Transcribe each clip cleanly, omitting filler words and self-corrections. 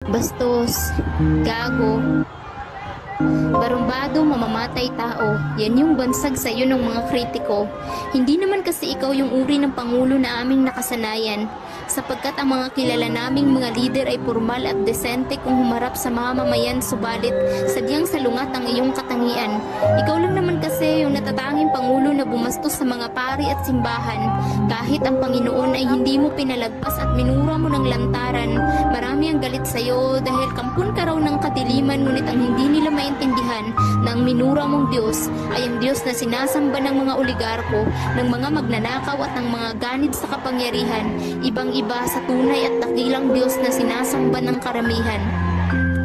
bastos, gago, barumbado, mamamatay tao. Yan yung bansag sa'yo ng mga kritiko. Hindi naman kasi ikaw yung uri ng pangulo na aming nakasanayan, sapagkat ang mga kilala naming mga lider ay formal at desente kung humarap sa mamamayan, subalit sadyang salungat ang iyong katangian. Ikaw lang naman kasi yung natatanging pangulo na bumastos sa mga pari at simbahan. Kahit ang Panginoon ay hindi mo pinalagpas at minura mo ng lantaran, marami ang galit sa'yo dahil kampun ka raw ng kadiliman, ngunit ang hindi nila maintindihan na ang minura mong Diyos ay ang Diyos na sinasamba ng mga oligarko, ng mga magnanakaw at ng mga ganid sa kapangyarihan, ibang-iba sa tunay at dakilang Diyos na sinasamba ng karamihan.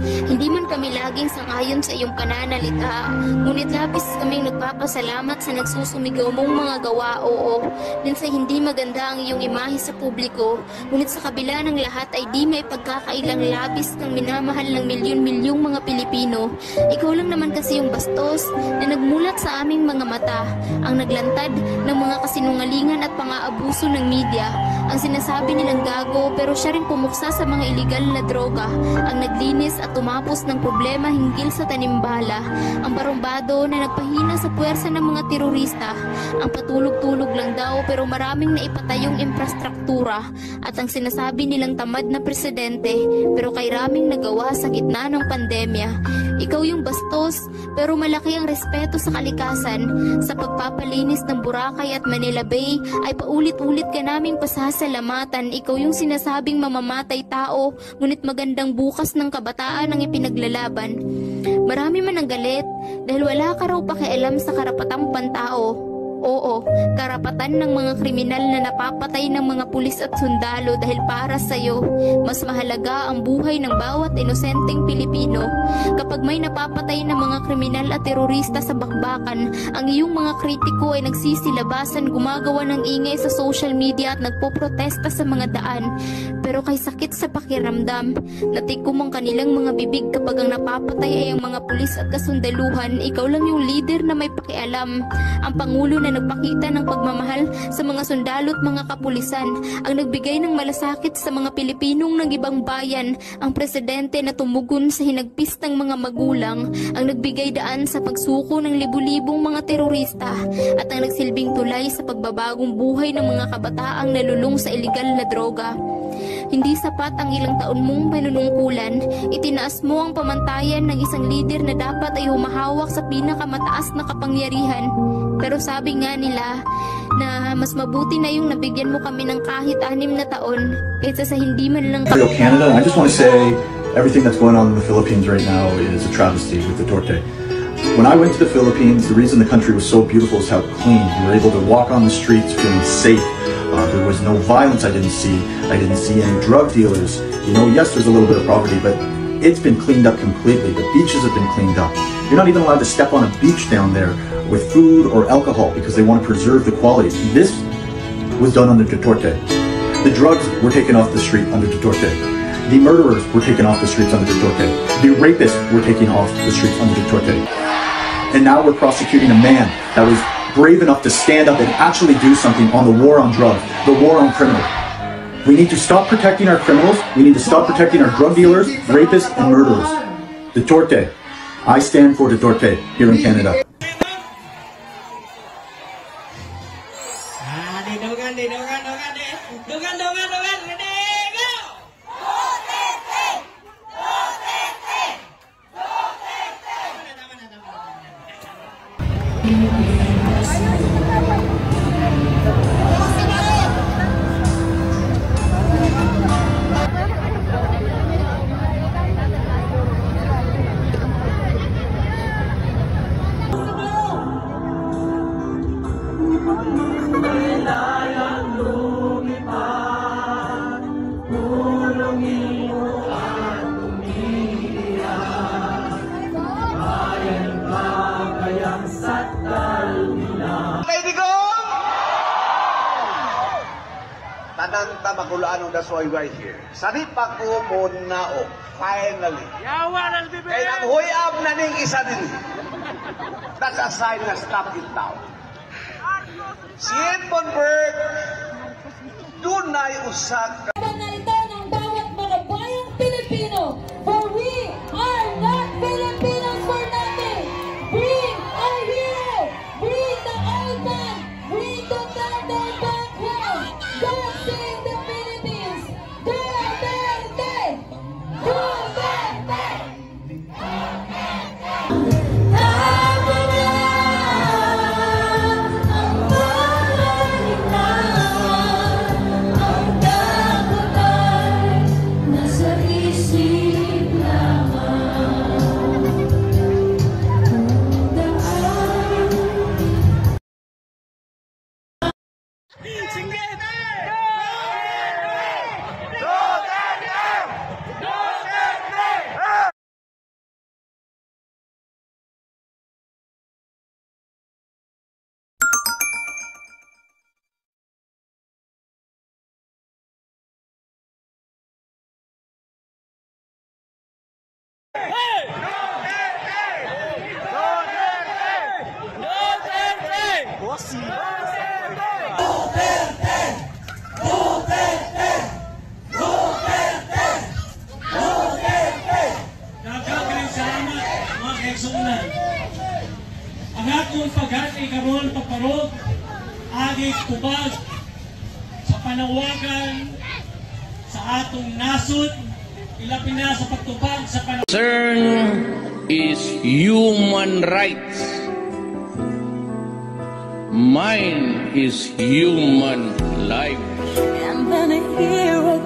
Hindi man kami laging sangayon sa iyong pananalita, ngunit labis kaming nagpapasalamat sa nagsusumigaw mong mga gawa. Oo, minsan hindi maganda ang iyong imahe sa publiko, ngunit sa kabila ng lahat ay di may pagkakailang labis kang minamahal ng milyon-milyong mga Pilipino. Ikaw lang naman kasi yung bastos na nagmulat sa aming mga mata, ang naglantad ng mga kasinungalingan at pang-aabuso ng media, ang sinasabi nilang gago pero siya rin pumuksa sa mga iligal na droga, ang naglinis at tumapos ng problema hinggil sa tanimbala, ang barumbado na nagpahina sa puwersa ng mga terorista, ang patulog-tulog lang daw pero maraming naipatayong infrastruktura, at ang sinasabi nilang tamad na presidente pero kay raming nagawa sa gitna ng pandemya. Ikaw yung bastos pero malaki ang respeto sa kalikasan. Sa pagpapalinis ng Boracay at Manila Bay ay paulit-ulit ka naming pasasalamatan. Ikaw yung sinasabing mamamatay tao, ngunit magandang bukas ng kabataan ang ipinaglalaban. Marami man ang galit dahil wala ka raw pakialam sa karapatang pantao. Oo, karapatan ng mga kriminal na napapatay ng mga pulis at sundalo dahil para sa'yo, mas mahalaga ang buhay ng bawat inosenteng Pilipino. Kapag may napapatay ng mga kriminal at terorista sa bakbakan, ang iyong mga kritiko ay nagsisilabasan, gumagawa ng ingay sa social media at nagpoprotesta sa mga daan. Pero kay sakit sa pakiramdam, natikom ang kanilang mga bibig kapag ang napapatay ay ang mga pulis at kasundaluhan. Ikaw lang yung leader na may pakialam, ang pangulo na nagpakita ng pagmamahal sa mga sundalo at mga kapulisan, ang nagbigay ng malasakit sa mga Pilipinong ng ibang bayan, ang presidente na tumugon sa hinagpis ng mga magulang, ang nagbigay daan sa pagsuko ng libu-libong mga terorista, at ang nagsilbing tulay sa pagbabagong buhay ng mga kabataang nalulung sa iligal na droga. Hindi sapat ang ilang taon mong panunungkulan, itinaas mo ang pamantayan ng isang lider na dapat ay humahawak sa pinakamataas na kapangyarihan. Pero sabi nga nila na mas mabuti na yung nabigyan mo kami ng kahit 6 na taon kaysa sa hindi man lang... Hello Canada, I just want to say everything that's going on in the Philippines right now is a travesty with Duterte. When I went to the Philippines, the reason the country was so beautiful is how clean. We were able to walk on the streets feeling safe. There was no violence I didn't see. I didn't see any drug dealers. You know, yes, there's a little bit of poverty, but it's been cleaned up completely. The beaches have been cleaned up. You're not even allowed to step on a beach down there with food or alcohol because they want to preserve the quality. This was done under Duterte. The drugs were taken off the street under Duterte. The murderers were taken off the streets under Duterte. The rapists were taken off the streets under Duterte. And now we're prosecuting a man that was brave enough to stand up and actually do something on the war on drugs, the war on criminals. We need to stop protecting our criminals. We need to stop protecting our drug dealers, rapists, and murderers. Duterte. I stand for Duterte here in Canada. Tanang tamakulaan ng dasoy right here. Sari pa ko mo na o, finally. Kaya nang huyab na ning isa din. That's a sign na stop it now. Si Edmundberg, dunay usak. Narito ng bawat mga bayang Pilipino Nagkakaroon salamat mga kaigsuunan. Ang akong paghatay karon paparod agig tubag sa panawagan sa atong nasod, ilapin na sa pagtubag sa panawagan. Concern is human rights. Mine is human life. And then a hero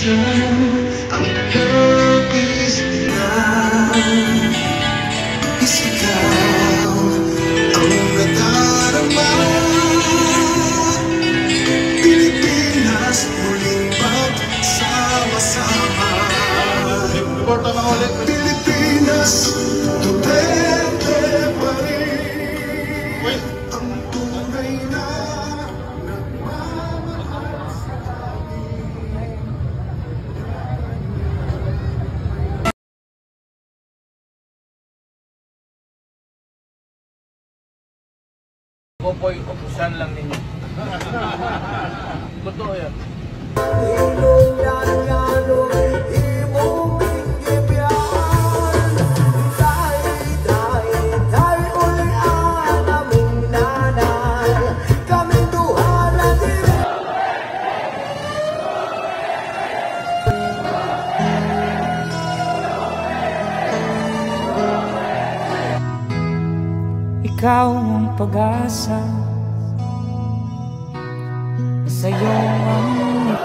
Ang labis nila is ikaw ang nadarama. Pilipinas muling magsama-sama. Pilipinas, Duterte pa rin ang tunay na Popoy, upusan lang ninyo. Totoo yan. ikaw ang pag-asa, sa'yo ang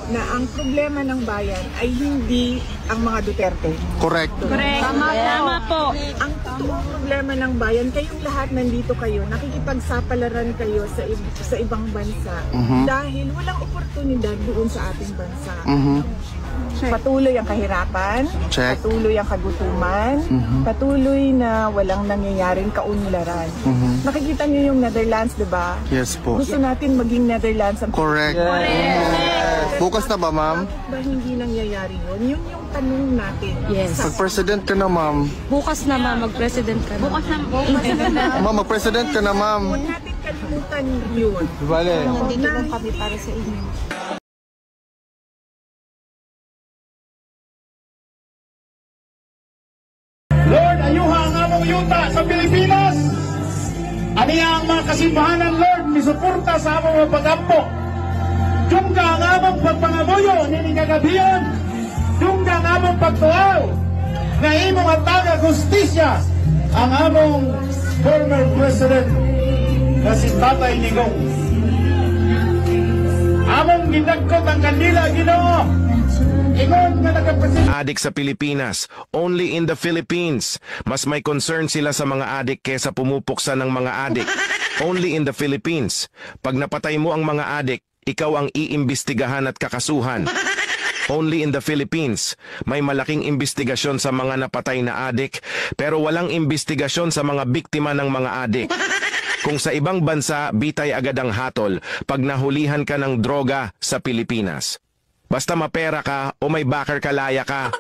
na ang problema ng bayan ay hindi ang mga Duterte. correct. Tama po. Ang totoong problema ng bayan, kayong lahat nandito kayo, nakikipagsapalaran kayo sa ibang bansa dahil walang oportunidad doon sa ating bansa. Patuloy ang kahirapan, Check. patuloy ang kagutuman, patuloy na walang nangyayaring kaunlaran. Nakikita niyo yung Netherlands, di ba? Yes po. Gusto natin maging Netherlands ang Correct. Bukas na ba, ma'am? Bakit ba hindi nangyayari yun? Yun yung tanong natin. Yes. Pag-president ka na, ma'am. Bukas na, ma'am. Mag-president ka na. Bukas na. Ma'am, mag-president ka na, ma'am. Huwag natin kalimutan yun. Bale. Nandito lang kami para sa inyo. Lord, ayuha ang among yuta sa Pilipinas. Aniya ang mga kasimbahanan, Lord, misuporta sa among mga pagampo. Dungga ang among pagpangamuyo, niningagabiyon. Dungga ang among pagtuaw. Na imong ataga justisya ang among former president na si Tatay Digong. Among ginagkot ang kandila, Ginoo. Ingon nga nagkapresidente. Adik sa Pilipinas, only in the Philippines. Mas may concern sila sa mga adik kesa pumupuksa ng mga adik. Only in the Philippines. Pag napatay mo ang mga adik, ikaw ang iimbestigahan at kakasuhan. Only in the Philippines, may malaking imbestigasyon sa mga napatay na adik, pero walang imbestigasyon sa mga biktima ng mga adik. Kung sa ibang bansa, bitay agad ang hatol pag nahulihan ka ng droga sa Pilipinas. Basta mapera ka o may backer kalaya ka.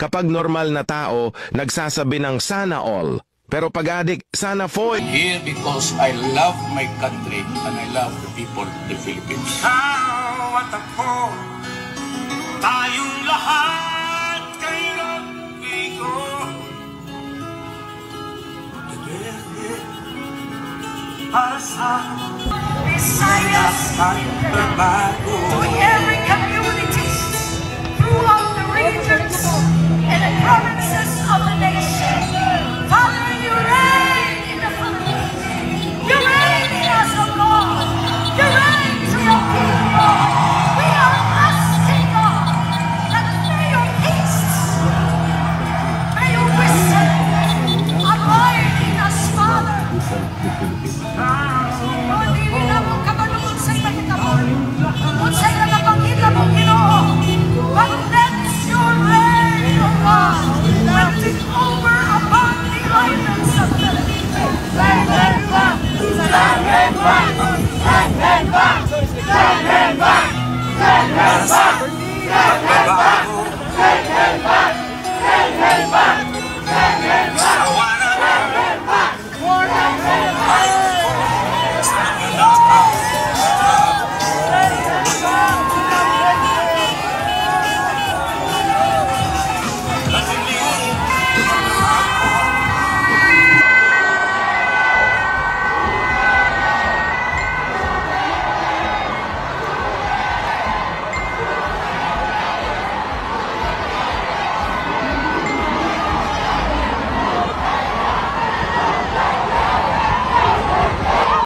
Kapag normal na tao, nagsasabi ng sana all. Pero pag adik, sana foy. Here because I love my country and I love the people of the Philippines. Ikaw at ako, tayong lahat kay Rodrigo Duterte. Para sa Visayas at pagbabago. To every community throughout the regions and across